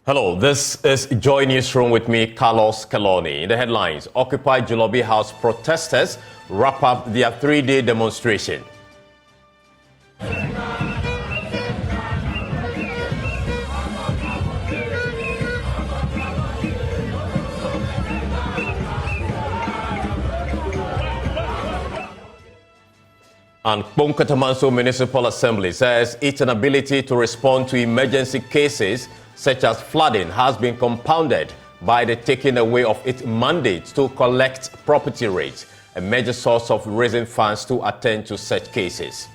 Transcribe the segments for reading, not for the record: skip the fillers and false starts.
Hello, this is Joy Newsroom with me, Calony. In the headlines, OccupyJulorbiHouse protesters wrap up their three-day demonstration. And Bonkatamanso Municipal Assembly says its inability to respond to emergency cases such as flooding has been compounded by the taking away of its mandate to collect property rates, a major source of raising funds to attend to such cases.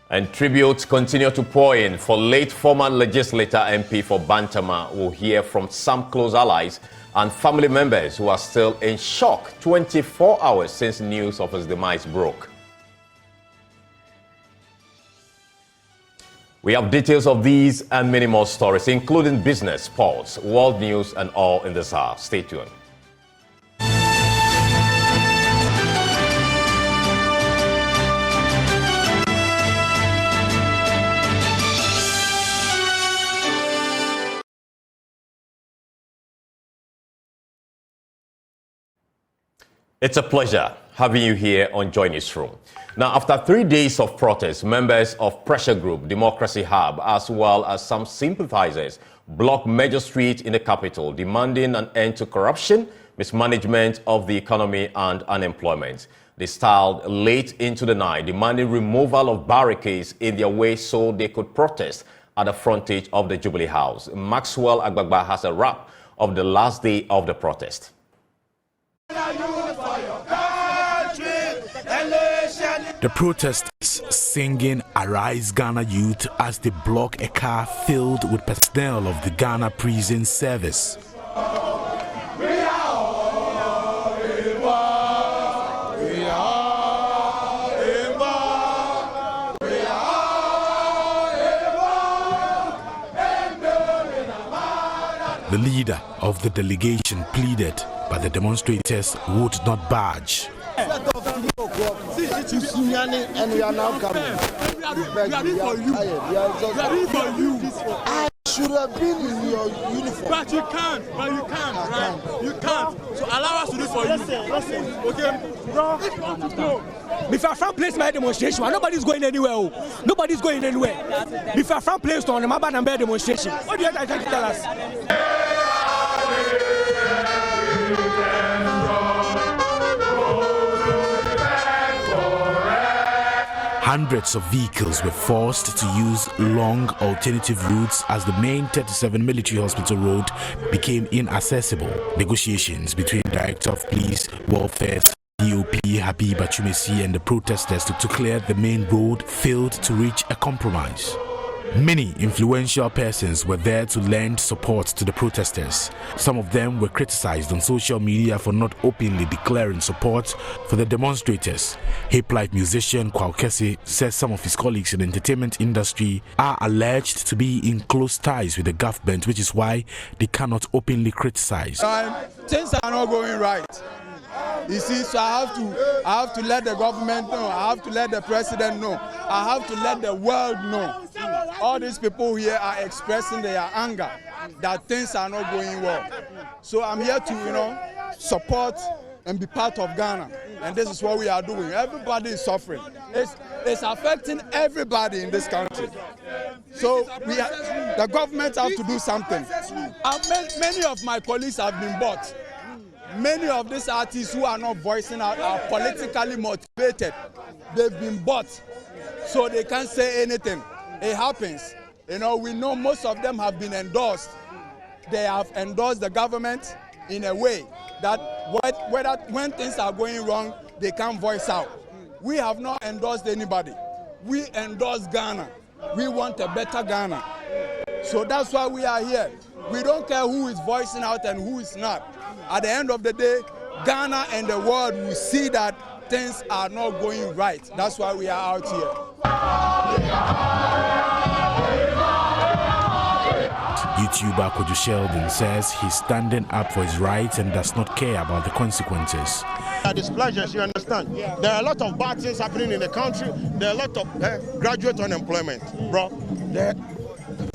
And tributes continue to pour in for late former legislator MP for Bantama. We'll hear from some close allies and family members who are still in shock 24 hours since news of his demise broke. We have details of these and many more stories, including business, sports, world news, and all in this hour. Stay tuned. It's a pleasure having you here on Joy Newsroom. Now, after 3 days of protest, members of pressure group Democracy Hub, as well as some sympathizers, blocked major streets in the capital, demanding an end to corruption, mismanagement of the economy, and unemployment. They styled late into the night, demanding removal of barricades in their way so they could protest at the frontage of the Jubilee House. Maxwell Agbagba has a wrap of the last day of the protest. The protesters singing "Arise Ghana Youth" as they block a car filled with personnel of the Ghana Prison Service. The leader of the delegation pleaded, but the demonstrators would not budge. And we are now coming. We are for you. I should have been in your uniform. But you can't. Right? You can't. So allow us to do it for you. Listen. Okay? No. Before from place my demonstration, nobody's going anywhere. Nobody's going anywhere. Before from place on my bad and bad demonstration. What do you trying to tell us? Hundreds of vehicles were forced to use long alternative routes as the main 37 military hospital road became inaccessible. Negotiations between Director of Police, Welfare, DOP Habib Achumesi and the protesters to clear the main road failed to reach a compromise. Many influential persons were there to lend support to the protesters. Some of them were criticized on social media for not openly declaring support for the demonstrators. Hip-life musician Kwakesi says some of his colleagues in the entertainment industry are alleged to be in close ties with the government, which is why they cannot openly criticize. Things are not going right. You see, so I have to let the government know, I have to let the president know, I have to let the world know. All these people here are expressing their anger that things are not going well. So I'm here to, support and be part of Ghana. And this is what we are doing. Everybody is suffering. It's affecting everybody in this country. So the government have to do something. Many of my colleagues have been bought. Many of these artists who are not voicing out are politically motivated. They've been bought, so they can't say anything. It happens. We know most of them have been endorsed. They have endorsed the government in a way that when things are going wrong, they can't voice out. We have not endorsed anybody. We endorse Ghana. We want a better Ghana. So that's why we are here. We don't care who is voicing out and who is not. At the end of the day, Ghana and the world will see that things are not going right. That's why we are out here. YouTuber Kojo Sheldon says he's standing up for his rights and does not care about the consequences. Displeasures, you understand? There are a lot of bad things happening in the country. There are a lot of graduate unemployment, bro.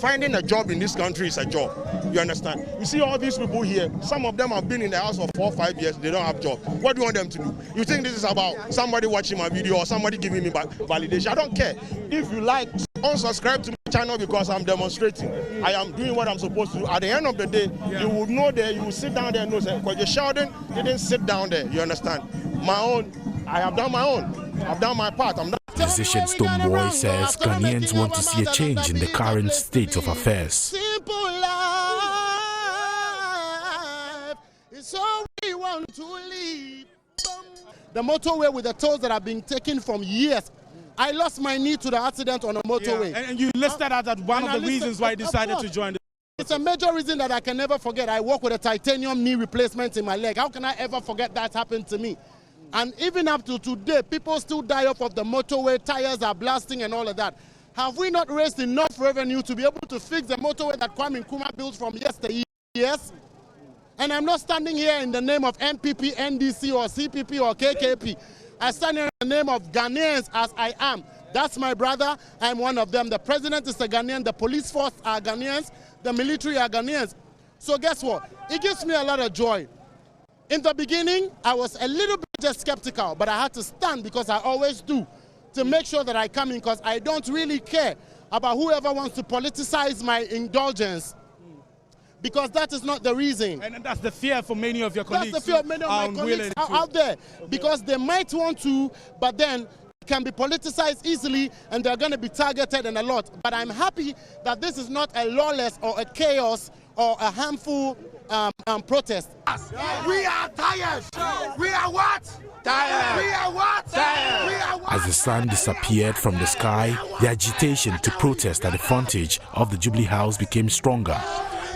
Finding a job in this country is a job. You understand? You see all these people here, some of them have been in the house for 4 or 5 years, they don't have job. What do you want them to do? You think this is about somebody watching my video or somebody giving me validation? I don't care. If you like, unsubscribe to my channel because I'm demonstrating. I am doing what I'm supposed to do. At the end of the day, you would know that you will sit down there and know that because you're shouting, you didn't sit down there. You understand? My own, I have done my own. I've done my part. I'm done. Decision Stoneboy says Ghanaians want to see a change in the current state of affairs. Simple life is all we want to live. The motorway with the tolls that have been taken from years. I lost my knee to the accident on a motorway. Yeah, and you listed that as one of the reasons why you decided to join the... It's a major reason that I can never forget. I walk with a titanium knee replacement in my leg. How can I ever forget that happened to me? And even up to today, people still die off of the motorway, tires are blasting and all of that. Have we not raised enough revenue to be able to fix the motorway that Kwame Nkrumah built from yesteryears? And I'm not standing here in the name of MPP, NDC, or CPP, or KKP. I stand here in the name of Ghanaians as I am. That's my brother. I'm one of them. The president is a Ghanaian. The police force are Ghanaians. The military are Ghanaians. So guess what? It gives me a lot of joy. In the beginning, I was a little bit just skeptical, but I had to stand because I always do to make sure that I come in because I don't really care about whoever wants to politicize my indulgence because that is not the reason. And that's the fear for many of your colleagues. That's the fear of many of my colleagues out there because they might want to, but then it can be politicized easily and they're going to be targeted and a lot. But I'm happy that this is not a lawless or a chaos or a harmful protest. We are tired. We are what? Tired. We are what? Tired. We are what? As the sun disappeared from the sky, the agitation to protest at the frontage of the Jubilee House became stronger.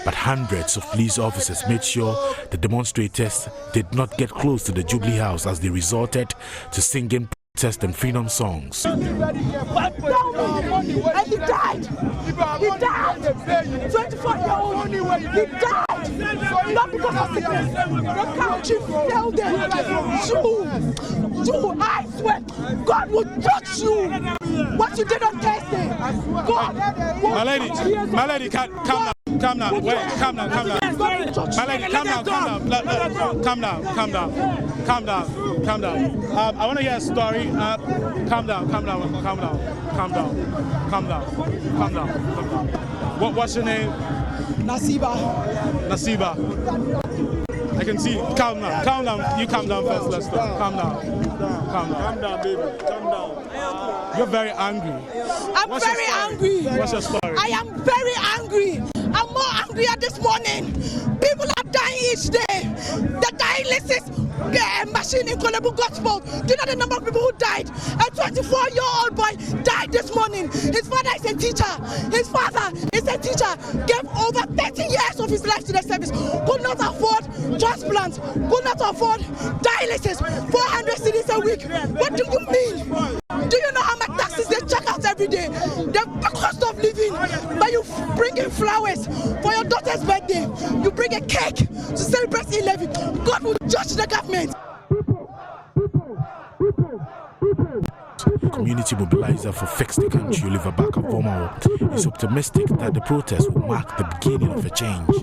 But hundreds of police officers made sure the demonstrators did not get close to the Jubilee House as they resorted to singing protest and freedom songs. And he died. He died. 24-year-old. He died. Not because of sickness. The country failed them. You, I swear, God will judge you. What you did on Thursday. God. My lady, calm down. Calm down. Wait, calm down. My lady, calm down. I want to hear a story. Calm down. What's your name? Nasiba. I can see. Calm down. You calm down first. Let's start. Calm down, baby. Calm down. You're very angry. I'm very angry. What's your story? I am very angry. I'm more angrier this morning. People are dying each day. The dying list is machine in Kolebu Gospel. Do you know the number of people who died? A 24-year-old boy died this morning. His father is a teacher. Gave over 30 years of his life to the service. Could not afford transplants. Could not afford dialysis. 400 cedis a week. What do you mean? Do you know how much taxes they check out every day? The cost of living. But you bring in flowers for your daughter's birthday. You bring a cake to celebrate 11. God will judge the government. Community mobilizer for Fix the Country, Oliver Bakavomo, is optimistic that the protest will mark the beginning of a change.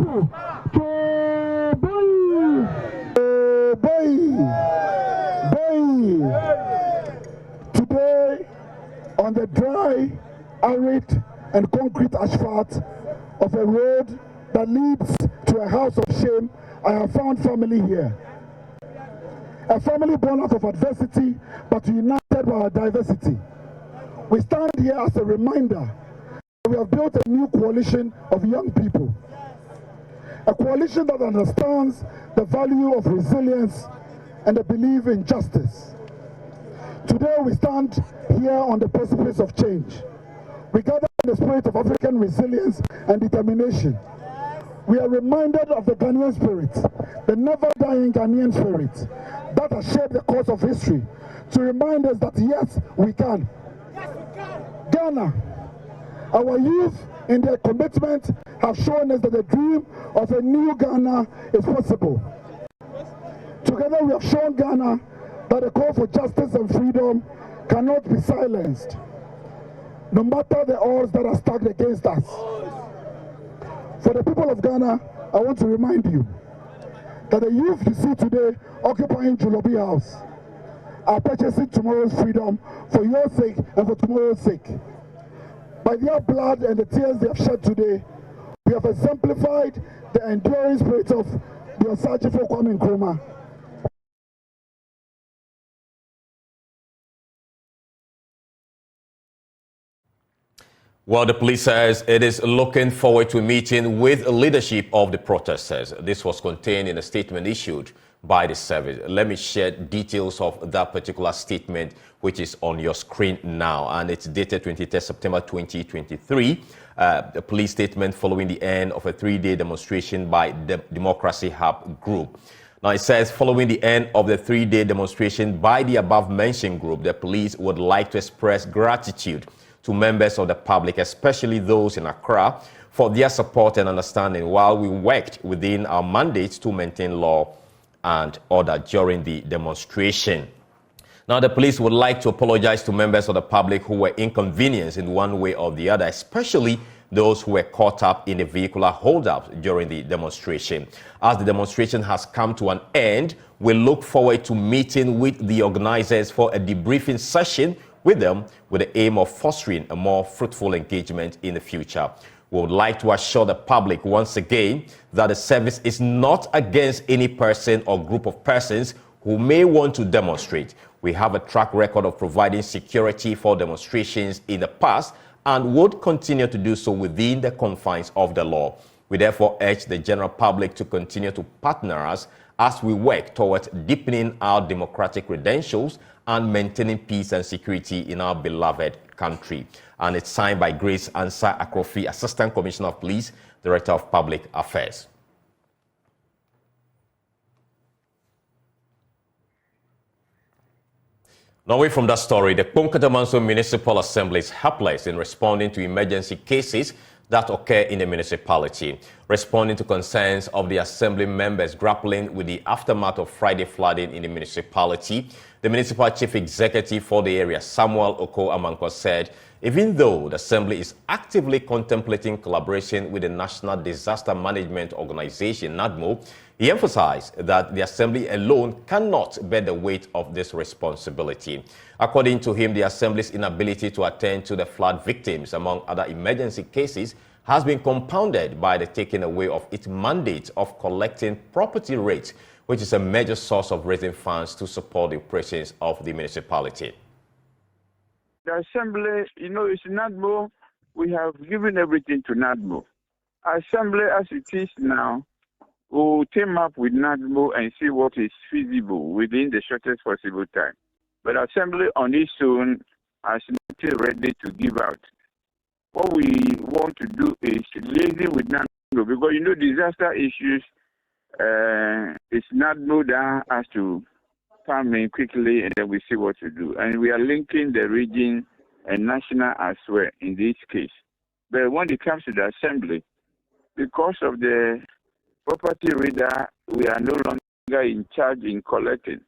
Today, on the dry, arid, and concrete asphalt of a road that leads to a house of shame, I have found family here. A family born out of adversity, but united by our diversity. We stand here as a reminder that we have built a new coalition of young people. A coalition that understands the value of resilience and the belief in justice. Today we stand here on the precipice of change. We gather in the spirit of African resilience and determination. We are reminded of the Ghanaian spirit, the never-dying Ghanaian spirit that has shaped the course of history, to remind us that yes, we can. Ghana, our youth in their commitment have shown us that the dream of a new Ghana is possible. Together we have shown Ghana that the call for justice and freedom cannot be silenced, no matter the odds that are stacked against us. For the people of Ghana, I want to remind you that the youth you see today occupying JulorbiHouse are purchasing tomorrow's freedom for your sake and for tomorrow's sake. By their blood and the tears they have shed today, we have exemplified the enduring spirit of the Osagifo Kwame Nkrumah. Well, the police says it is looking forward to a meeting with leadership of the protesters. This was contained in a statement issued by the service. Let me share details of that particular statement, which is on your screen now, and it's dated 23 September 2023. The police statement following the end of a 3-day demonstration by the Democracy Hub group. Now, it says, following the end of the 3-day demonstration by the above-mentioned group, the police would like to express gratitude to members of the public, especially those in Accra, for their support and understanding while we worked within our mandates to maintain law and order during the demonstration. Now, the police would like to apologize to members of the public who were inconvenienced in one way or the other, especially those who were caught up in the vehicular holdups during the demonstration. As the demonstration has come to an end, we look forward to meeting with the organizers for a debriefing session with them with the aim of fostering a more fruitful engagement in the future. We would like to assure the public once again that the service is not against any person or group of persons who may want to demonstrate. We have a track record of providing security for demonstrations in the past and would continue to do so within the confines of the law. We therefore urge the general public to continue to partner us as we work towards deepening our democratic credentials and maintaining peace and security in our beloved country. And it's signed by Grace Ansa Akrofi, Assistant Commissioner of Police, Director of Public Affairs. Now, away from that story, the Kponkatamanso Municipal Assembly is helpless in responding to emergency cases that occur in the municipality. Responding to concerns of the assembly members grappling with the aftermath of Friday flooding in the municipality, the municipal chief executive for the area, Samuel Oko Amanko, said even though the assembly is actively contemplating collaboration with the National Disaster Management Organization, NADMO, he emphasized that the assembly alone cannot bear the weight of this responsibility. According to him, the assembly's inability to attend to the flood victims, among other emergency cases, has been compounded by the taking away of its mandate of collecting property rates, which is a major source of raising funds to support the operations of the municipality. The assembly, it's NADMO. We have given everything to NADMO. Assembly, as it is now, will team up with NADMO and see what is feasible within the shortest possible time. But assembly on its own is not ready to give out. What we want to do is liaison with NADMO, because disaster issues, it's NADMO that has to come in quickly, and then we see what to do. And we are linking the region and national as well in this case. But when it comes to the assembly, because of the property reader, we are no longer in charge in collecting.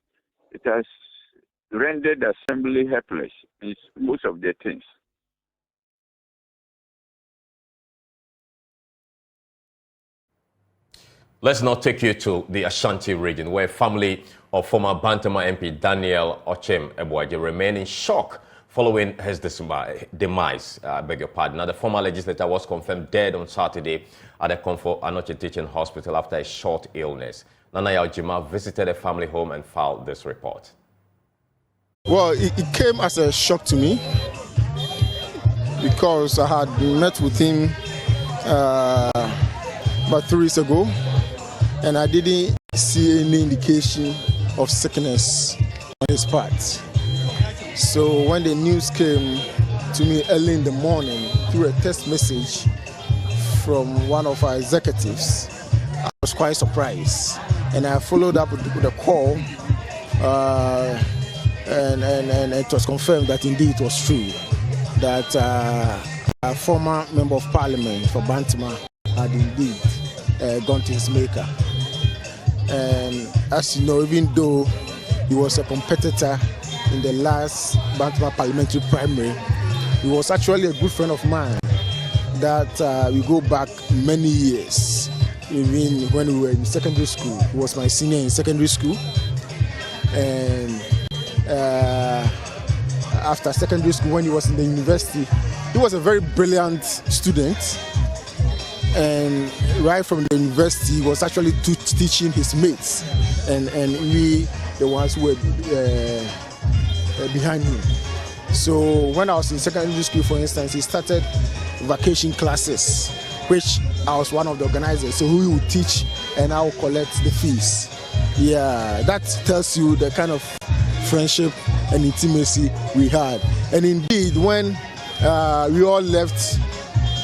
It has rendered the assembly helpless in most of the things. Let's now take you to the Ashanti region, where family of former Bantama MP Daniel Ochem Ebuaje remain in shock following his demise. I beg your pardon. Now, the former legislator was confirmed dead on Saturday at the Akufo-Addo Teaching Hospital after a short illness. Nana Yaljima visited the family home and filed this report. Well, it came as a shock to me because I had met with him about 3 weeks ago, and I didn't see any indication of sickness on his part. So when the news came to me early in the morning through a text message from one of our executives, I was quite surprised. And I followed up with a call, and it was confirmed that indeed it was true, that a former member of parliament for Bantama had indeed gone to his maker. And as you know, even though he was a competitor in the last Bantama parliamentary primary, he was actually a good friend of mine. that we go back many years. Even when we were in secondary school, he was my senior in secondary school, and after secondary school, when he was in the university, he was a very brilliant student, and right from the university, he was actually teaching his mates, and we, the ones who were behind him. So when I was in secondary school, for instance, he started vacation classes, which I was one of the organizers. So we would teach and I would collect the fees. Yeah, that tells you the kind of friendship and intimacy we had. And indeed, when we all left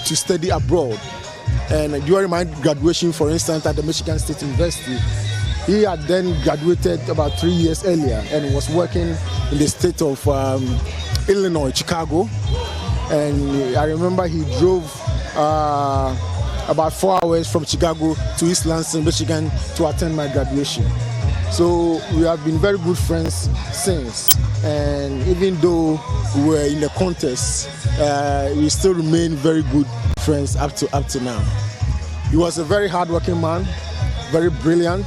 to study abroad, and during my graduation, for instance, at the Michigan State University, he had then graduated about 3 years earlier and was working in the state of Illinois, Chicago. And I remember he drove about 4 hours from Chicago to East Lansing, Michigan to attend my graduation. So we have been very good friends since. And even though we were in the contest, we still remain very good friends up to now. He was a very hardworking man, very brilliant.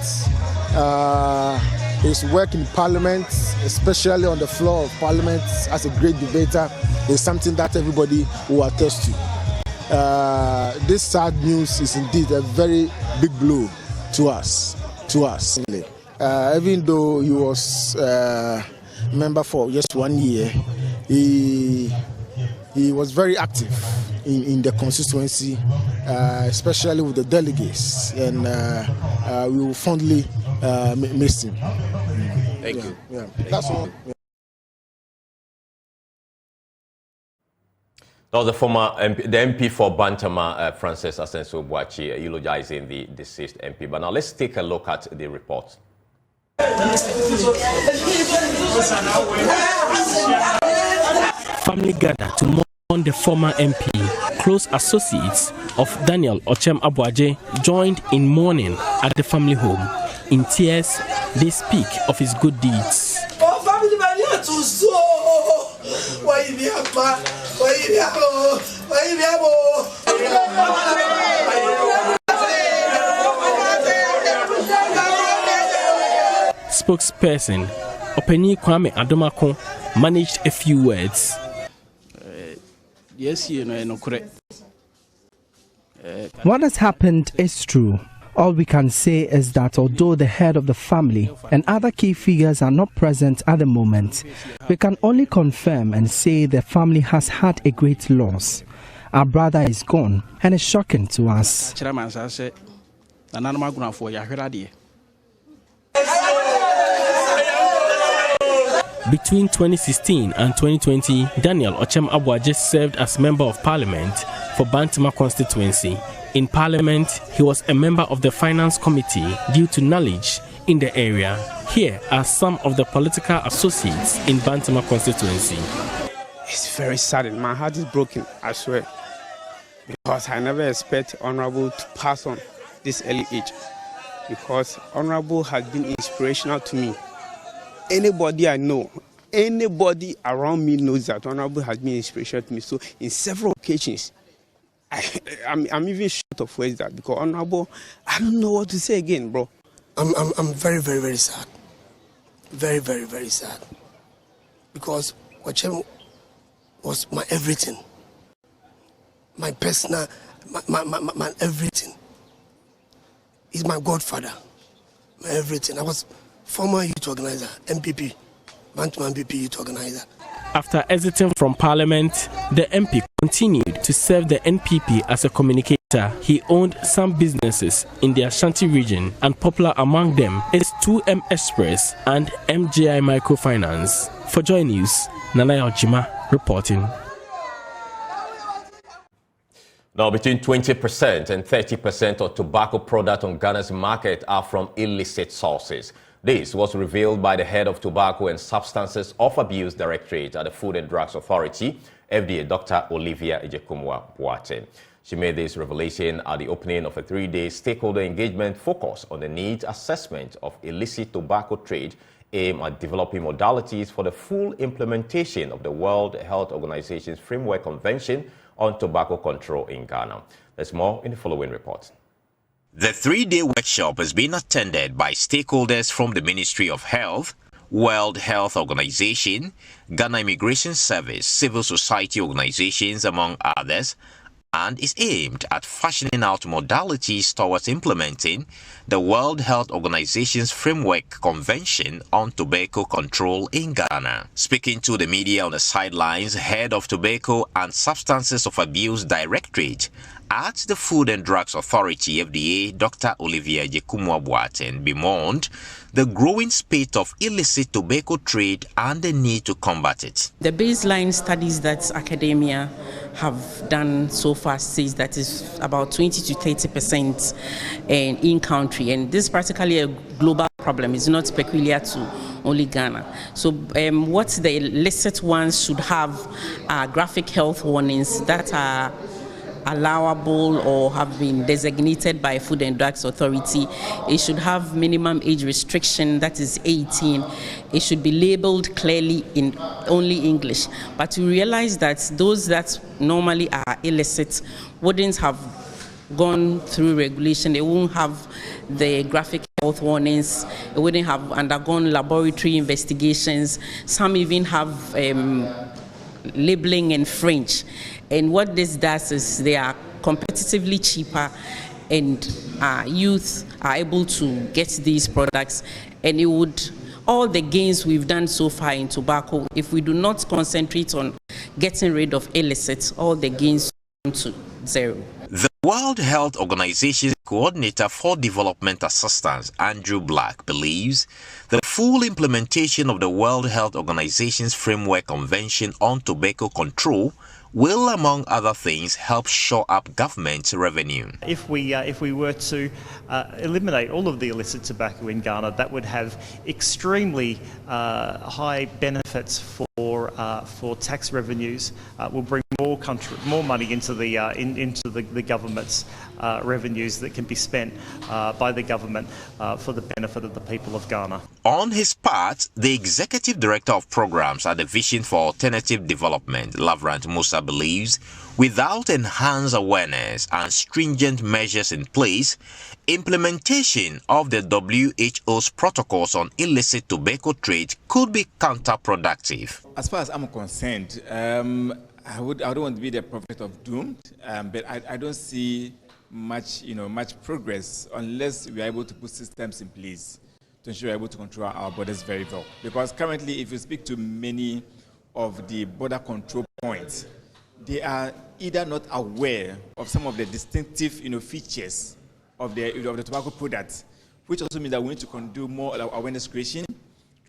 His work in Parliament, especially on the floor of Parliament as a great debater, is something that everybody will attest to. This sad news is indeed a very big blow to us. Even though he was member for just 1 year, he was very active in the constituency, especially with the delegates, and we will fondly miss him. Thank you. Yeah. That's all. Yeah. That was the former MP, the MP for Bantama, Francis Asenso-Boakye, eulogizing the deceased MP. But now let's take a look at the report. Family gathered to mourn the former MP. Close associates of Daniel Ochem Abuaje joined in mourning at the family home. In tears, they speak of his good deeds. Spokesperson Openi Kwame Adomako managed a few words. What has happened is true. All we can say is that although the head of the family and other key figures are not present at the moment, we can only confirm and say the family has had a great loss. Our brother is gone and it's shocking to us. Between 2016 and 2020, Daniel Ochem Abuaje served as Member of Parliament for Bantama constituency. In Parliament, he was a member of the Finance Committee due to knowledge in the area. Here are some of the political associates in Bantama constituency. It's very sad. My heart is broken, I swear, because I never expect Honorable to pass on this early age, because Honorable has been inspirational to me. Anybody I know, anybody around me knows that Honorable has been inspirational to me. So in several occasions, I'm even short of words that, because Honorable, I don't know what to say again, bro. I'm very, very, very sad. Very, very, very sad. Because Ochem was my everything. My personal, my everything. He's my godfather. My everything. I was former youth organizer, MPP, Bantama MPP youth organizer. After exiting from Parliament, the MP continued to serve the NPP as a communicator. He owned some businesses in the Ashanti region, and popular among them is 2M Express and MJI Microfinance. For Joy News, Nanaya Ojima reporting. Now, between 20% and 30% of tobacco products on Ghana's market are from illicit sources. This was revealed by the head of Tobacco and Substances of Abuse Directorate at the Food and Drugs Authority, FDA, Dr. Olivia Ejekumwa-Boate. She made this revelation at the opening of a 3-day stakeholder engagement focused on the needs assessment of illicit tobacco trade, aimed at developing modalities for the full implementation of the World Health Organization's Framework Convention on tobacco control in Ghana. There's more in the following report. The 3-day workshop has been attended by stakeholders from the Ministry of Health, World Health Organization, Ghana Immigration Service, civil society organizations, among others, and is aimed at fashioning out modalities towards implementing the World Health Organization's Framework Convention on Tobacco Control in Ghana. Speaking to the media on the sidelines, head of Tobacco and Substances of Abuse Directorate at the Food and Drugs Authority, FDA, Dr. Olivia Jekumu-Abuaten, bemoaned the growing spate of illicit tobacco trade and the need to combat it. The baseline studies that academia have done so far says that is about 20 to 30% in country, and this is practically a global problem. It's not peculiar to only Ghana. So what the illicit ones should have are graphic health warnings that are allowable or have been designated by Food and Drugs Authority. It should have minimum age restriction, that is 18. It should be labeled clearly in only English. But we realize that those that normally are illicit wouldn't have gone through regulation. They won't have the graphic health warnings. They wouldn't have undergone laboratory investigations. Some even have labeling in French. And what this does is they are competitively cheaper, and youth are able to get these products. And it would, all the gains we've done so far in tobacco, if we do not concentrate on getting rid of illicit, all the gains come to zero. The World Health Organization's Coordinator for Development Assistance, Andrew Black, believes the full implementation of the World Health Organization's Framework Convention on Tobacco Control will, among other things, help shore up government revenue. If we were to eliminate all of the illicit tobacco in Ghana, that would have extremely high benefits for tax revenues. Will bring more money into the government's revenues that can be spent by the government for the benefit of the people of Ghana. On his part, the Executive Director of Programs at the Vision for Alternative Development, Lavrant Musa, believes without enhanced awareness and stringent measures in place, implementation of the WHO's protocols on illicit tobacco trade could be counterproductive. As far as I'm concerned, I don't want to be the prophet of doom, but I don't see much progress unless we are able to put systems in place to ensure we're able to control our borders very well. Because currently, if you speak to many of the border control points, they are either not aware of some of the distinctive features of the tobacco products, which also means that we need to do more awareness creation,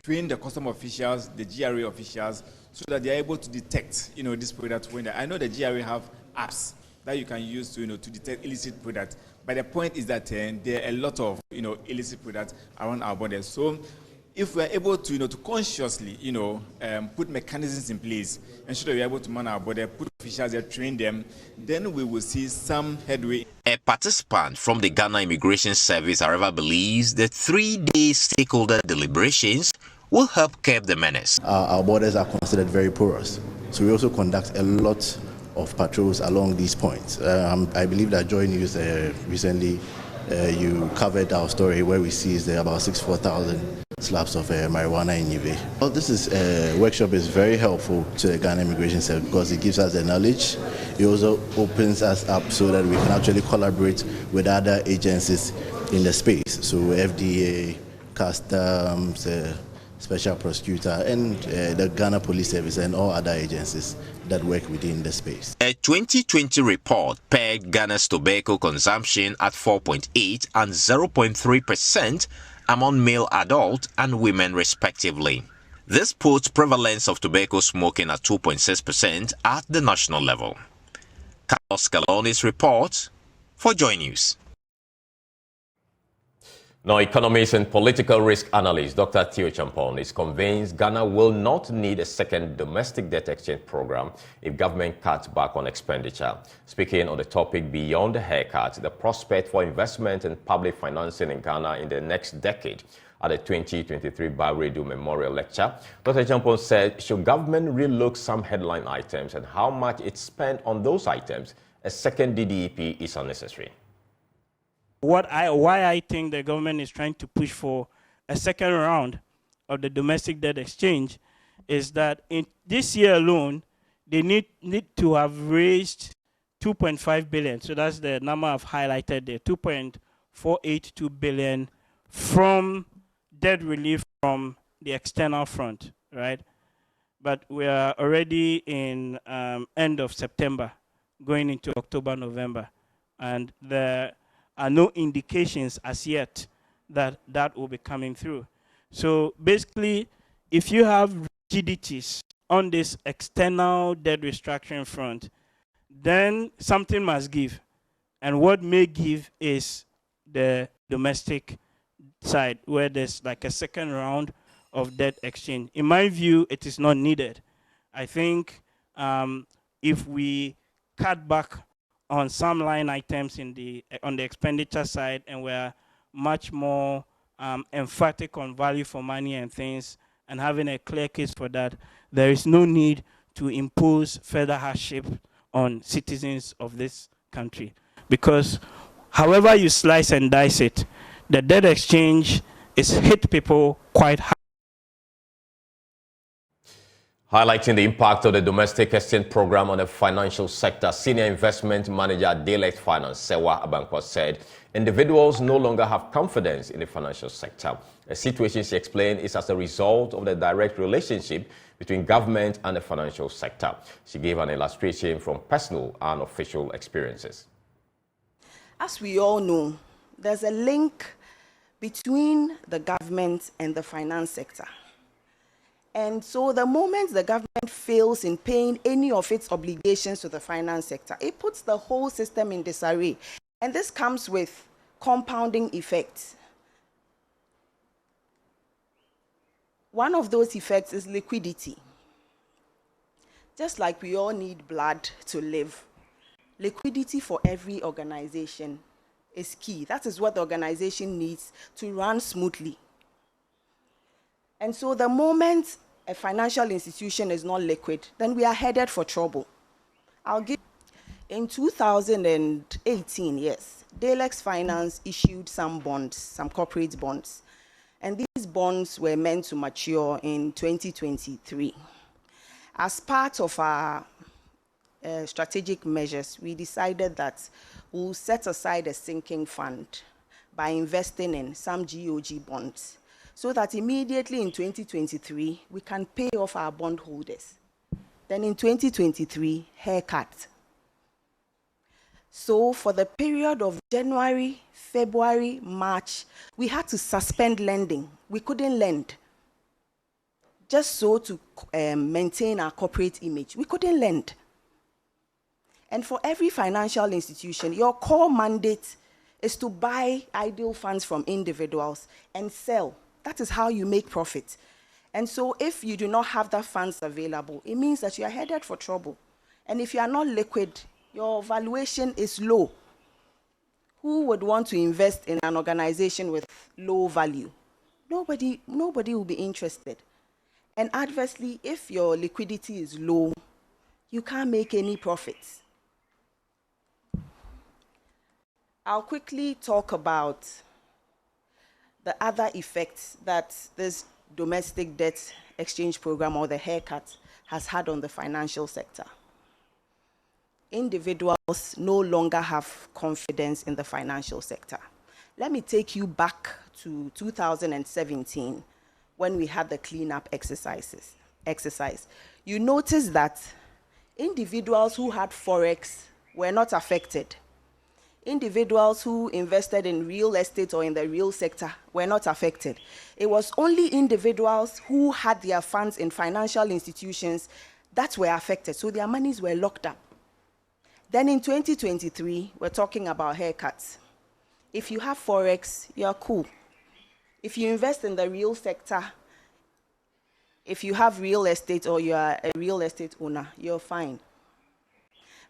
train the custom officials, the GRA officials, so that they are able to detect this product. I know the GRA have apps that you can use to detect illicit products. But the point is that there are a lot of illicit products around our borders. So if we are able to consciously put mechanisms in place, ensure that we are able to man our border, put officials there, train them, then we will see some headway. A participant from the Ghana Immigration Service, however, believes the 3-day stakeholder deliberations will help curb the menace. Our borders are considered very porous, so we also conduct a lot of patrols along these points. I believe that Joy News recently you covered our story where we seized about 64,000 slabs of marijuana in Nive. Well, this workshop is very helpful to the Ghana Immigration Service because it gives us the knowledge. It also opens us up so that we can actually collaborate with other agencies in the space. So FDA, Customs, Special Prosecutor, and the Ghana Police Service and all other agencies that work within the space. A 2020 report pegged Ghana's tobacco consumption at 4.8 and 0.3% among male adult and women respectively. This puts prevalence of tobacco smoking at 2.6% at the national level. Calony's report for Joy News. Now, economist and political risk analyst Dr. Theo Champon is convinced Ghana will not need a second domestic debt exchange program if government cuts back on expenditure. Speaking on the topic beyond the haircut, the prospect for investment and public financing in Ghana in the next decade, at the 2023 Bahredo Memorial Lecture. Dr. Champon said, should government relook some headline items and how much it spent on those items, a second DDEP is unnecessary. Why I think the government is trying to push for a second round of the domestic debt exchange is that in this year alone, they need to have raised 2.5 billion. So that's the number I've highlighted there, 2.482 billion from debt relief from the external front, right? But we are already in end of September, going into October, November, and there are no indications as yet that that will be coming through. So basically, if you have rigidities on this external debt restructuring front, then something must give. And what may give is the domestic side, where there's like a second round of debt exchange. In my view, it is not needed. I think if we cut back on some line items on the expenditure side, and we're much more emphatic on value for money and things, and having a clear case for that, there is no need to impose further hardship on citizens of this country. Because however you slice and dice it, the debt exchange is hit people quite hard. Highlighting the impact of the domestic exchange program on the financial sector, Senior Investment Manager at Daylight Finance, Sewa Abankwa, said individuals no longer have confidence in the financial sector. A situation, she explained, is as a result of the direct relationship between government and the financial sector. She gave an illustration from personal and official experiences. As we all know, there's a link between the government and the finance sector. And so the moment the government fails in paying any of its obligations to the finance sector, it puts the whole system in disarray. And this comes with compounding effects. One of those effects is liquidity. Just like we all need blood to live, liquidity for every organization is key. That is what the organization needs to run smoothly. And so the moment a financial institution is not liquid, then we are headed for trouble. In 2018, yes, Daylex Finance issued some bonds, some corporate bonds. And these bonds were meant to mature in 2023. As part of our strategic measures, we decided that we'll set aside a sinking fund by investing in some GOG bonds, so that immediately in 2023, we can pay off our bondholders. Then in 2023, haircut. So for the period of January, February, March, we had to suspend lending. We couldn't lend. Just so to maintain our corporate image. We couldn't lend. And for every financial institution, your core mandate is to buy idle funds from individuals and sell. That is how you make profit. And so if you do not have that funds available, it means that you are headed for trouble. And if you are not liquid, your valuation is low. Who would want to invest in an organization with low value? Nobody will be interested. And adversely, if your liquidity is low, you can't make any profits. I'll quickly talk about the other effects that this domestic debt exchange program, or the haircut, has had on the financial sector. Individuals no longer have confidence in the financial sector. Let me take you back to 2017, when we had the cleanup exercise. You notice that individuals who had Forex were not affected. Individuals who invested in real estate or in the real sector were not affected. It was only individuals who had their funds in financial institutions that were affected, so their monies were locked up. Then in 2023, we're talking about haircuts. If you have Forex, you're cool. If you invest in the real sector, if you have real estate or you are a real estate owner, you're fine.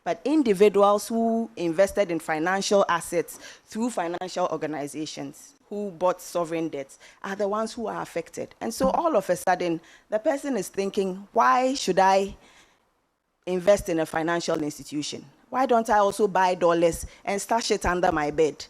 But individuals who invested in financial assets through financial organizations, who bought sovereign debts, are the ones who are affected. And so all of a sudden, the person is thinking, why should I invest in a financial institution? Why don't I also buy dollars and stash it under my bed?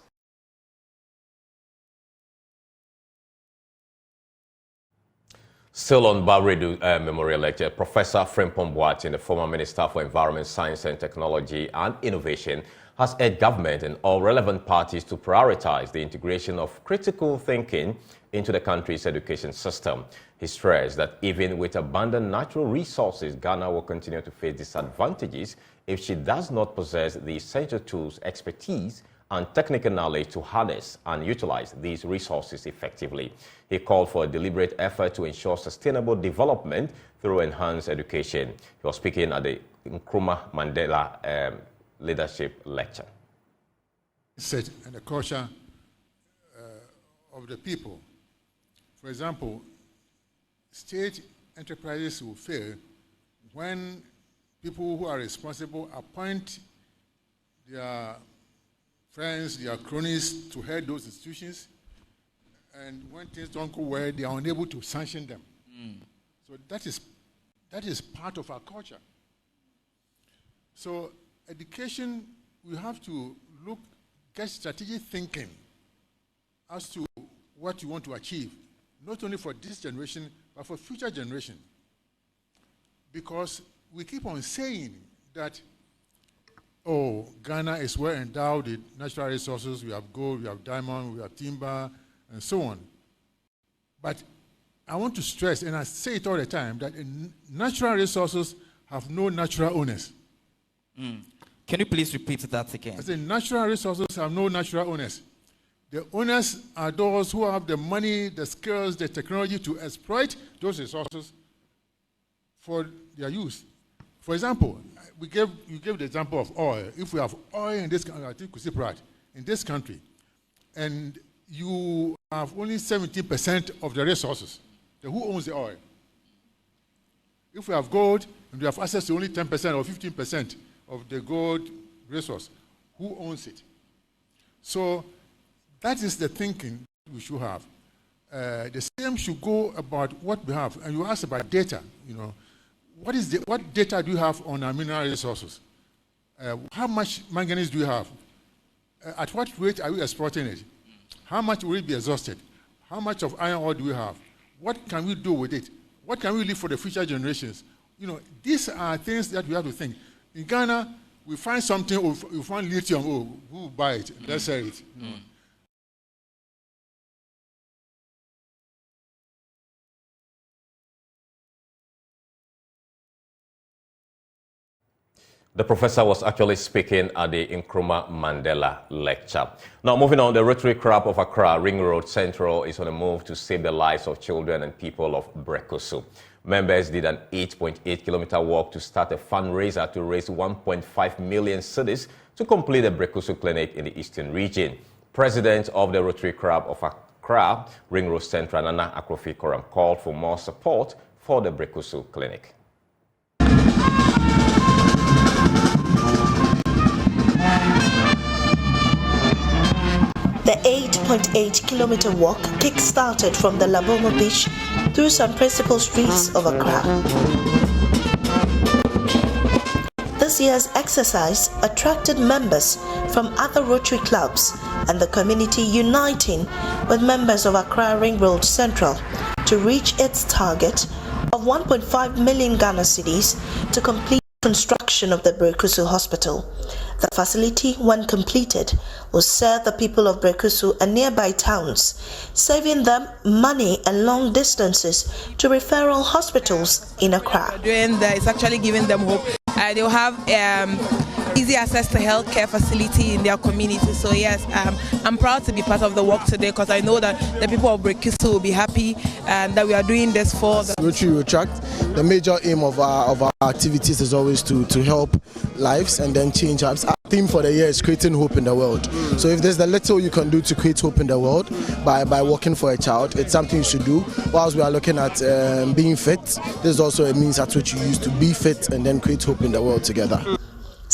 Still on Babredu Memorial Lecture, Professor Frimpong Boateng, the former Minister for Environment, Science and Technology and Innovation, has urged government and all relevant parties to prioritize the integration of critical thinking into the country's education system. He stressed that even with abundant natural resources, Ghana will continue to face disadvantages if she does not possess the essential tools, expertise, and technical knowledge to harness and utilize these resources effectively. He called for a deliberate effort to ensure sustainable development through enhanced education. He was speaking at the Nkrumah Mandela Leadership Lecture. And the culture of the people. For example, state enterprises will fail when people who are responsible appoint their friends, their cronies to head those institutions, and when things don't go well, they are unable to sanction them. So that is part of our culture. So education, we have to get strategic thinking as to what you want to achieve, not only for this generation, but for future generation. Because we keep on saying that, oh, Ghana is well endowed with natural resources. We have gold, we have diamond, we have timber, and so on. But I want to stress, and I say it all the time, that natural resources have no natural owners. Can you please repeat that again? I say natural resources have no natural owners. The owners are those who have the money, the skills, the technology to exploit those resources for their use. For example, you gave the example of oil. If we have oil in this country, I think in this country, and you have only 70% of the resources, then who owns the oil? If we have gold and we have access to only 10% or 15% of the gold resource, who owns it? So that is the thinking we should have. The same should go about what we have. And you asked about data, what data do you have on our mineral resources? How much manganese do you have? At what rate are we exporting it? How much will it be exhausted? How much of iron ore do we have? What can we do with it? What can we leave for the future generations? These are things that we have to think. In Ghana, we find something, we find lithium, who will buy it? Let's sell it. The professor was actually speaking at the Nkrumah Mandela Lecture. Now, moving on, the Rotary Club of Accra, Ring Road Central, is on a move to save the lives of children and people of Brekusu. Members did an 8.8-kilometer walk to start a fundraiser to raise 1.5 million cedis to complete the Brekusu Clinic in the Eastern region. President of the Rotary Club of Accra, Ring Road Central, Nana Akufo-Addo, called for more support for the Brekusu Clinic. The 8.8-kilometer walk kick-started from the Labomo Beach through some principal streets of Accra. This year's exercise attracted members from other Rotary clubs and the community uniting with members of Accra Ring Road Central to reach its target of 1.5 million Ghana cedis to complete construction of the Brekusu Hospital. The facility, when completed, will serve the people of Brekusu and nearby towns, saving them money and long distances to referral hospitals in Accra. It's actually giving them hope. They'll have easy access to healthcare facility in their community. So yes, I'm proud to be part of the work today because I know that the people of Brekusu will be happy and that we are doing this for the Rotary Tract. The major aim of our activities is always to help lives and then change lives. Our theme for the year is creating hope in the world. So if there's the little you can do to create hope in the world by working for a child, it's something you should do. Whilst we are looking at being fit, there's also a means at which you use to be fit and then create hope in the world together.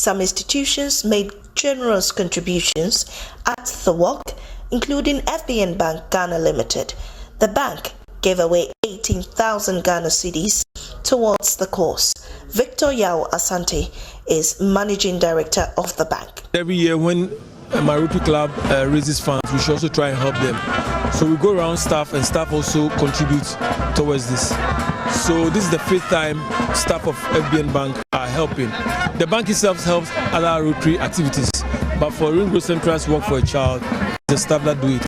Some institutions made generous contributions at the walk, including FBN Bank Ghana Limited. The bank gave away 18,000 Ghana cedis towards the cause. Victor Yao Asante is managing director of the bank. Every year when my Rotary Club raises funds, we should also try and help them. So we go around staff, and staff also contribute towards this. So this is the 5th time staff of FBN Bank are helping. The bank itself helps other Rotary activities, but for Ring Road Central's Work for a Child, the staff that do it.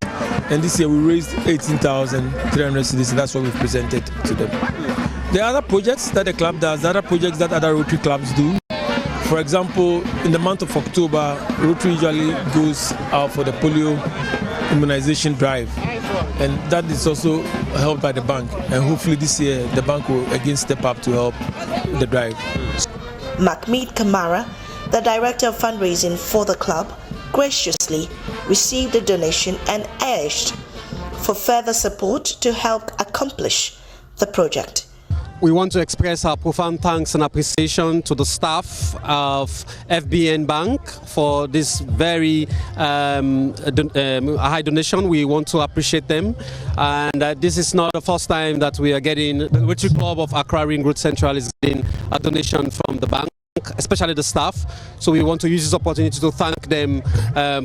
And this year we raised 18,300 cedis, and that's what we've presented to them. There are other projects that the club does, other projects that other Rotary clubs do. For example, in the month of October, Rotary usually goes out for the polio immunization drive, and that is also helped by the bank. And hopefully this year the bank will again step up to help the drive. Mahmoud Kamara, the director of fundraising for the club, graciously received the donation and urged for further support to help accomplish the project. We want to express our profound thanks and appreciation to the staff of FBN Bank for this very high donation. We want to appreciate them, and this is not the first time that we are getting, the Rotary Club of Accra Ring Road Central is getting a donation from the bank, especially the staff. So we want to use this opportunity to thank them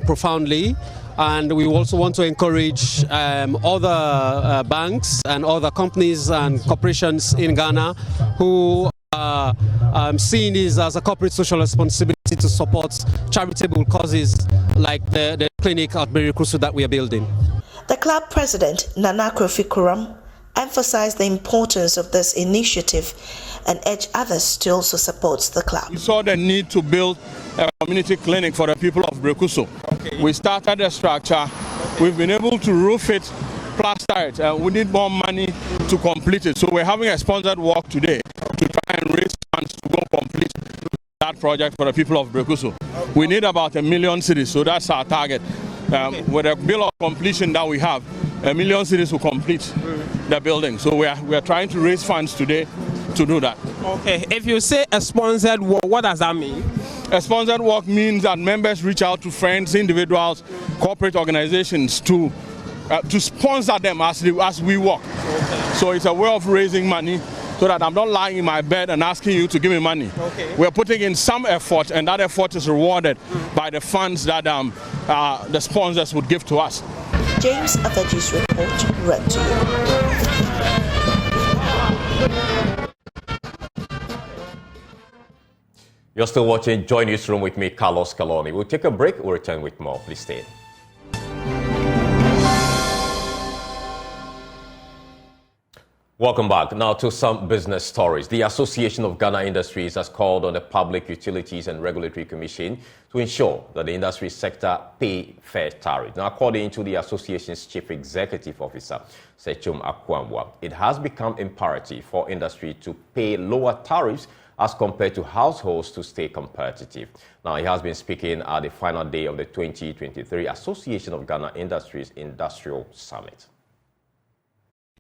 profoundly. And we also want to encourage other banks and other companies and corporations in Ghana who are seeing this as a corporate social responsibility to support charitable causes like the clinic at Berikusu that we are building. The club president, Nana Kofi Kuram, emphasized the importance of this initiative and urged others to also support the club. We saw the need to build a community clinic for the people of Berikusu. Okay. We started the structure. Okay. We've been able to roof it, plaster it. We need more money to complete it. So we're having a sponsored walk today to try and raise funds to go complete that project for the people of Berikusu. We need about 1 million cedis, so that's our target. With the bill of completion that we have, 1 million cedis will complete the building. So we are trying to raise funds today to do that. Okay, if you say a sponsored walk, what does that mean? A sponsored walk means that members reach out to friends, individuals, corporate organizations to sponsor them as we walk. Okay. So it's a way of raising money so that I'm not lying in my bed and asking you to give me money. Okay. We're putting in some effort, and that effort is rewarded by the funds that the sponsors would give to us. James Aveji's report read to you. You're still watching Joy Newsroom with me, Carlos Calony. We'll take a break. We'll return with more. Please stay. Welcome back. Now to some business stories. The Association of Ghana Industries has called on the Public Utilities and Regulatory Commission to ensure that the industry sector pay fair tariffs. Now, according to the association's Chief Executive Officer, Sechum Akwamwa, it has become imperative for industry to pay lower tariffs as compared to households to stay competitive. Now, he has been speaking at the final day of the 2023 Association of Ghana Industries Industrial Summit.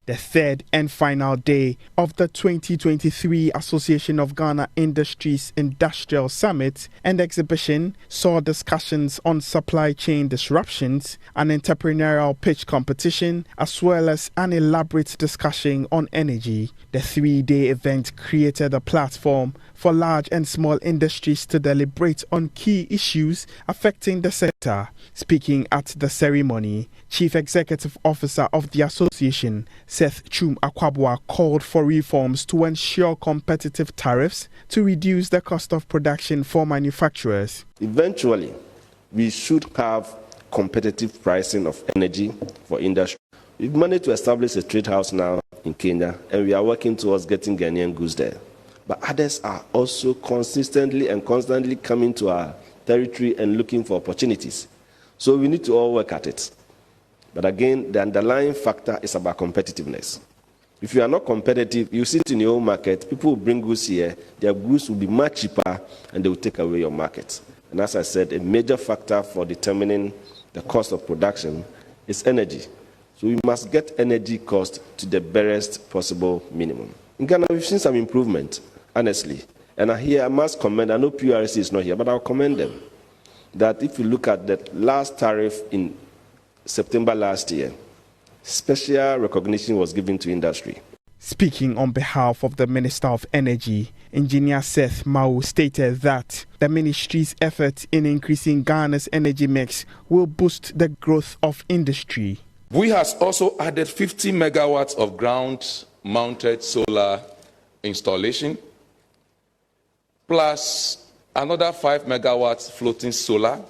The third and final day of the 2023 Association of Ghana Industries Industrial Summit and exhibition saw discussions on supply chain disruptions, an entrepreneurial pitch competition, as well as an elaborate discussion on energy. The 3-day event created a platform for large and small industries to deliberate on key issues affecting the sector. Speaking at the ceremony, Chief Executive Officer of the association, Seth Chum Akwabwa, called for reforms to ensure competitive tariffs to reduce the cost of production for manufacturers. Eventually, we should have competitive pricing of energy for industry. We've managed to establish a trade house now in Kenya, and we are working towards getting Ghanaian goods there. But others are also consistently and constantly coming to our territory and looking for opportunities. So we need to all work at it. But again, the underlying factor is about competitiveness. If you are not competitive, you sit in your own market, people will bring goods here, their goods will be much cheaper, and they will take away your market. And as I said, a major factor for determining the cost of production is energy. So we must get energy cost to the barest possible minimum. In Ghana, we've seen some improvement, honestly. And here I must commend, I know PRC is not here, but I'll commend them, that if you look at the last tariff in September last year, special recognition was given to industry. Speaking on behalf of the Minister of Energy, Engineer Seth Mao stated that the ministry's effort in increasing Ghana's energy mix will boost the growth of industry. We have also added 50 megawatts of ground-mounted solar installation, plus another 5 megawatts floating solar,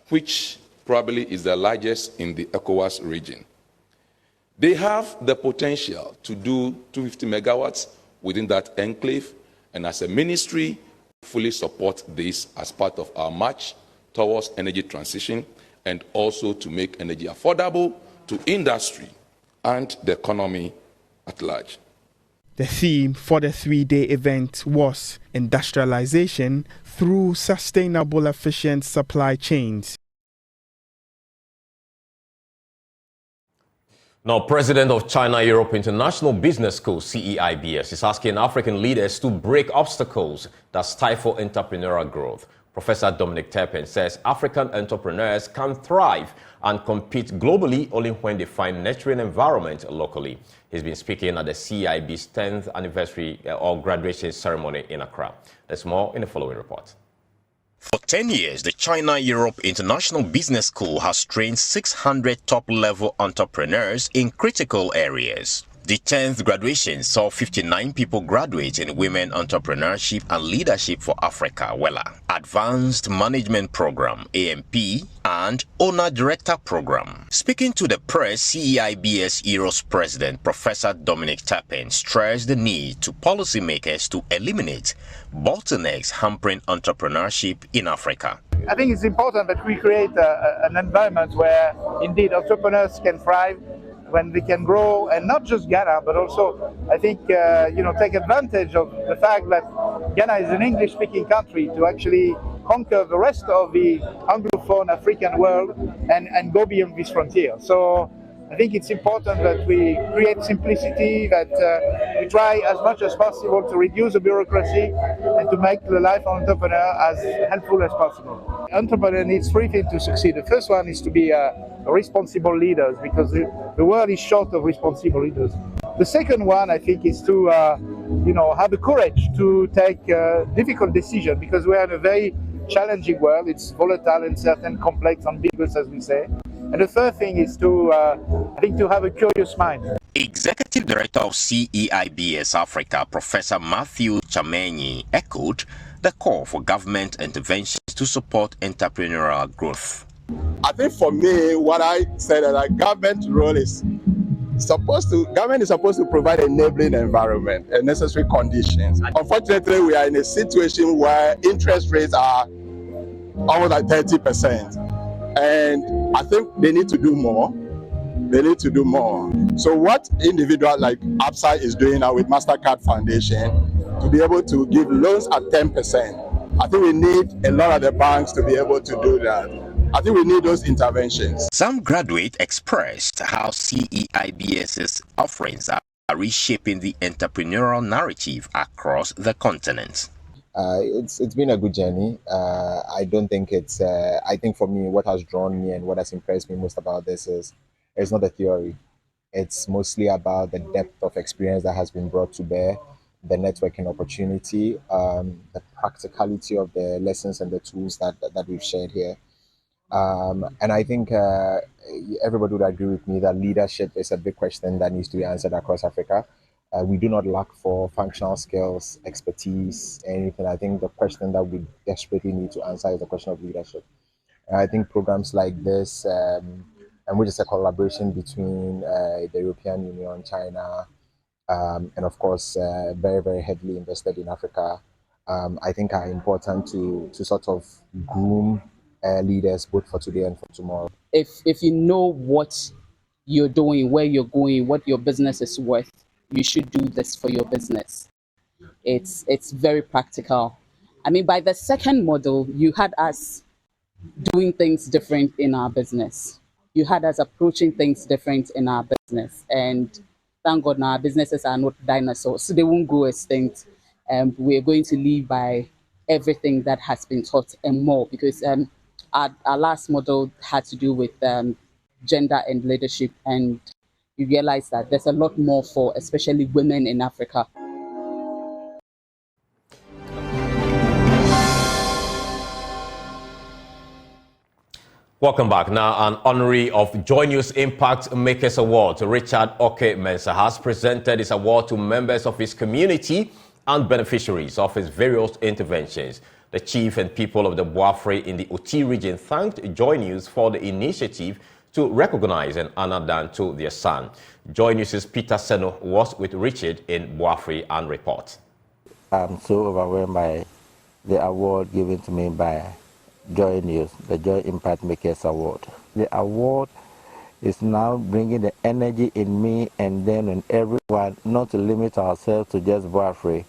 which probably is the largest in the ECOWAS region. They have the potential to do 250 megawatts within that enclave, and as a ministry, fully support this as part of our march towards energy transition and also to make energy affordable to industry and the economy at large. The theme for the three-day event was industrialization through sustainable, efficient supply chains. Now, President of China-Europe International Business School, CEIBS, is asking African leaders to break obstacles that stifle entrepreneurial growth. Professor Dominic Turpin says African entrepreneurs can thrive and compete globally only when they find nurturing environment locally. He's been speaking at the CEIB's 10th anniversary or graduation ceremony in Accra. There's more in the following report. For 10 years, the China-Europe International Business School has trained 600 top-level entrepreneurs in critical areas. The 10th graduation saw 59 people graduate in Women Entrepreneurship and Leadership for Africa, WELA, Advanced Management Program, AMP, and Owner Director Program. Speaking to the press, CEIBS EUROS President Professor Dominic Turpin stressed the need to policymakers to eliminate bottlenecks hampering entrepreneurship in Africa. I think it's important that we create an environment where indeed entrepreneurs can thrive, when they can grow, and not just Ghana, but also, I think, take advantage of the fact that Ghana is an English-speaking country to actually conquer the rest of the Anglophone African world and go beyond this frontier. So I think it's important that we create simplicity, that we try as much as possible to reduce the bureaucracy and to make the life of an entrepreneur as helpful as possible. Entrepreneur needs three things to succeed. The first one is to be responsible leaders, because the world is short of responsible leaders. The second one, I think, is to have the courage to take difficult decisions, because we are in a very challenging world. It's volatile, uncertain, complex, ambiguous, as we say. And the third thing is to have a curious mind. Executive Director of CEIBS Africa, Professor Matthew Chamenyi, echoed the call for government interventions to support entrepreneurial growth. I think for me, what I said that government role is government is supposed to provide an enabling environment and necessary conditions. Unfortunately, we are in a situation where interest rates are almost like 30%. And I think they need to do more. So what individual like Upside is doing now with MasterCard Foundation to be able to give loans at 10%, I think we need a lot of the banks to be able to do that. I think we need those interventions. Some graduates expressed how CEIBS's offerings are reshaping the entrepreneurial narrative across the continent. It's been a good journey. I don't think it's. I think for me, what has drawn me and what has impressed me most about this is it's not the theory. It's mostly about the depth of experience that has been brought to bear, the networking opportunity, the practicality of the lessons and the tools that we've shared here. And I think everybody would agree with me that leadership is a big question that needs to be answered across Africa. We do not lack for functional skills, expertise, anything. I think the question that we desperately need to answer is the question of leadership. I think programs like this, and which is a collaboration between the European Union, China, and of course, very, very heavily invested in Africa, I think are important to sort of groom leaders both for today and for tomorrow. If you know what you're doing, where you're going, what your business is worth, you should do this for your business. It's very practical. I mean, by the second model, you had us doing things different in our business. You had us approaching things different in our business. And thank God now our businesses are not dinosaurs, so they won't go extinct. we're going to live by everything that has been taught and more, because our last model had to do with gender and leadership, and you realize that there's a lot more for especially women in Africa. Welcome back. Now, an honoree of Joy News Impact Makers Award, Richard Oke-Mensah, has presented his award to members of his community and beneficiaries of his various interventions. The chief and people of the Boafre in the Oti region thanked Joy News for the initiative to recognize and honor them to their son. Joy News' Peter Seno was with Richard in Boafre and reports. I'm so overwhelmed by the award given to me by Joy News, the Joy Impact Makers Award. The award is now bringing the energy in me and then in everyone, not to limit ourselves to just Boafre,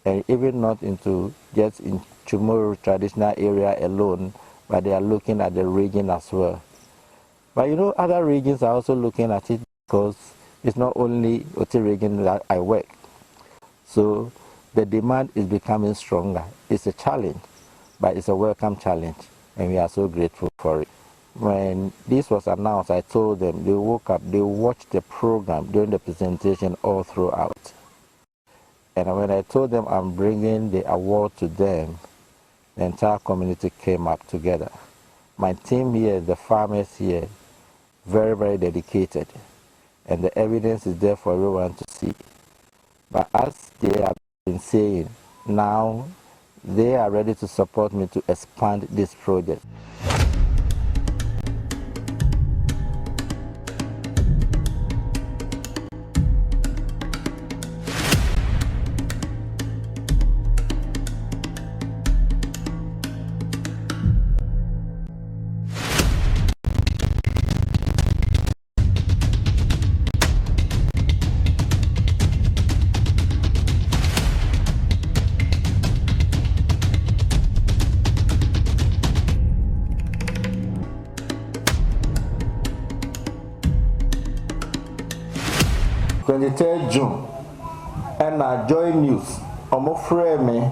and even not into just in Chumuru traditional area alone, but they are looking at the region as well. But you know, other regions are also looking at it, because it's not only Oti region that I work. So the demand is becoming stronger. It's a challenge, but it's a welcome challenge, and we are so grateful for it. When this was announced, I told them, they woke up, they watched the program during the presentation all throughout. And when I told them I'm bringing the award to them, the entire community came up together. My team here, the farmers here, very, very dedicated. And the evidence is there for everyone to see. But as they have been saying, now they are ready to support me to expand this project. June, and I Joy News. I'm afraid me.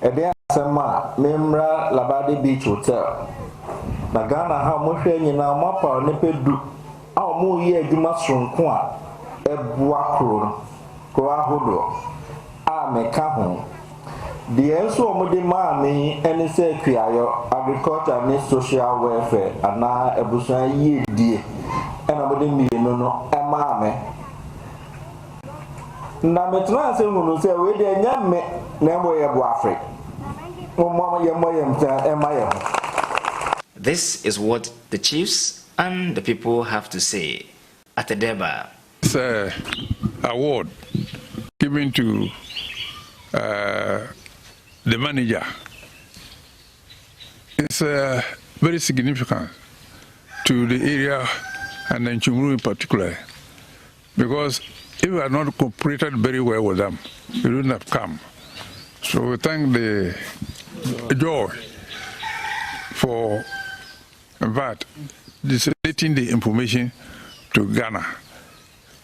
A day Sama, Memra Labadi Beach Hotel. Nagana, how much you now, Mapa, Nepedu. Our more year, Jumas from Kwa, a Buakron, Koahodo. Ah, me come. The answer of the mammy, and say, agriculture and social welfare, and now a bushman ye dear, and I wouldn't be no, a mammy. Na metuna se ngunu se we de nyame na mo ye Boafre. This is what the chiefs and the people have to say at the Deba. It's an award given to the manager. It's very significant to the area and then Chumuru in particular, because if we had not cooperated very well with them, we wouldn't have come. So we thank the Joy for that, disseminating the information to Ghana.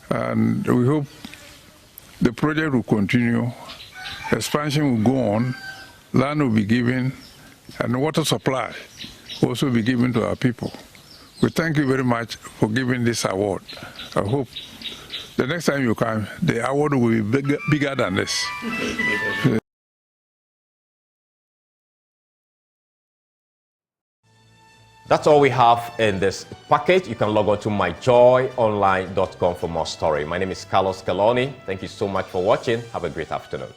And we hope the project will continue, expansion will go on, land will be given, and water supply will also be given to our people. We thank you very much for giving this award. I hope the next time you come, the award will be bigger than this. That's all we have in this package. You can log on to myjoyonline.com for more story. My name is Calony. Thank you so much for watching. Have a great afternoon.